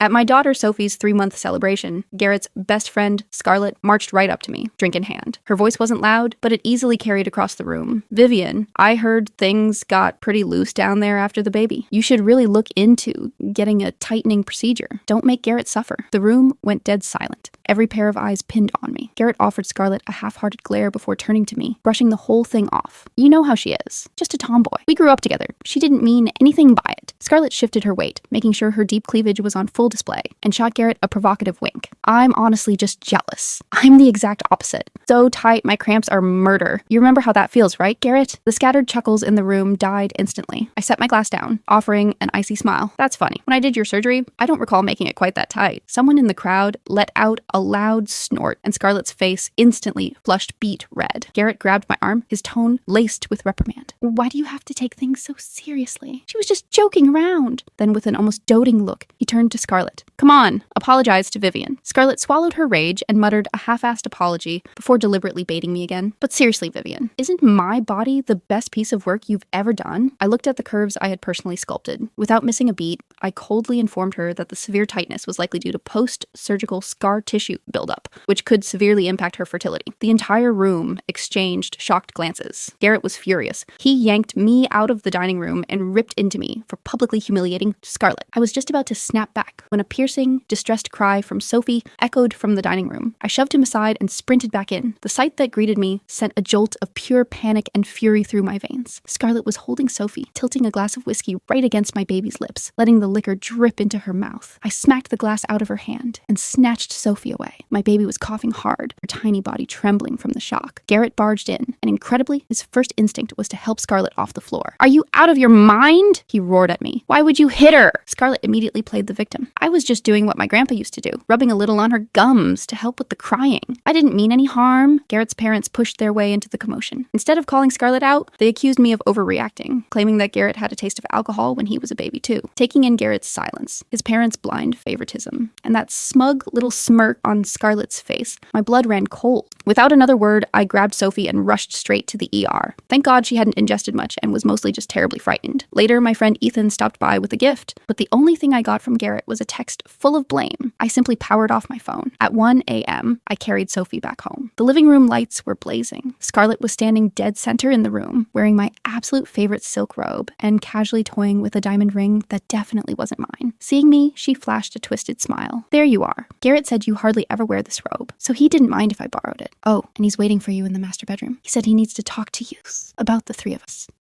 At my daughter Sophie's 3-month celebration, Garrett's best friend, Scarlett, marched right up to me, drink in hand. Her voice wasn't loud, but it easily carried across the room. "Vivian, I heard things got pretty loose down there after the baby. You should really look into getting a tightening procedure. Don't make Garrett suffer." The room went dead silent, every pair of eyes pinned on me. Garrett offered Scarlett a half-hearted glare before turning to me, brushing the whole thing off. "You know how she is. Just a tomboy. We grew up together. She didn't mean anything by it." Scarlett shifted her weight, making sure her deep cleavage was on full display, and shot Garrett a provocative wink. "I'm honestly just jealous. I'm the exact opposite. So tight, my cramps are murder. You remember how that feels, right, Garrett?" The scattered chuckles in the room died instantly. I set my glass down, offering an icy smile. "That's funny. When I did your surgery, I don't recall making it quite that tight." Someone in the crowd let out a loud snort, and Scarlett's face instantly flushed beet red. Garrett grabbed my arm, his tone laced with reprimand. "Why do you have to take things so seriously? She was just joking around." Then with an almost doting look, he turned to Scarlett. "Come on, apologize to Vivian." Scarlett swallowed her rage and muttered a half-assed apology before deliberately baiting me again. "But seriously, Vivian, isn't my body the best piece of work you've ever done?" I looked at the curves I had personally sculpted. Without missing a beat, I coldly informed her that the severe tightness was likely due to post-surgical scar tissue buildup, which could severely impact her fertility. The entire room exchanged shocked glances. Garrett was furious. He yanked me out of the dining room and ripped into me for publicly humiliating Scarlett. I was just about to snap back when a piercing, distressed cry from Sophie echoed from the dining room. I shoved him aside and sprinted back in. The sight that greeted me sent a jolt of pure panic and fury through my veins. Scarlett was holding Sophie, tilting a glass of whiskey right against my baby's lips, letting the liquor drip into her mouth. I smacked the glass out of her hand and snatched Sophie away. My baby was coughing hard, her tiny body trembling from the shock. Garrett barged in, and incredibly, his first instinct was to help Scarlett off the floor. "Are you out of your mind?" he roared at me. "Why would you hit her?" Scarlett immediately played the victim. "I was just doing what my grandpa used to do, rubbing a little on her gums to help with the crying. I didn't mean any harm." Garrett's parents pushed their way into the commotion. Instead of calling Scarlett out, they accused me of overreacting, claiming that Garrett had a taste of alcohol when he was a baby too. Taking in Garrett's silence, his parents' blind favoritism, and that smug little smirk on Scarlett's face, my blood ran cold. Without another word, I grabbed Sophie and rushed straight to the ER. Thank God she hadn't ingested much and was mostly just terribly frightened. Later, my friend Ethan stopped by with a gift, but the only thing I got from Garrett was a text full of blame. I simply powered off my phone. At 1 a.m., I carried Sophie back home. The living room lights were blazing. Scarlett was standing dead center in the room, wearing my absolute favorite silk robe and casually toying with a diamond ring that definitely wasn't mine. Seeing me, she flashed a twisted smile. "There you are. Garrett said you hardly ever wear this robe, so he didn't mind if I borrowed it. Oh, and he's waiting for you in the master bedroom. He said he needs to talk to you about the three of us."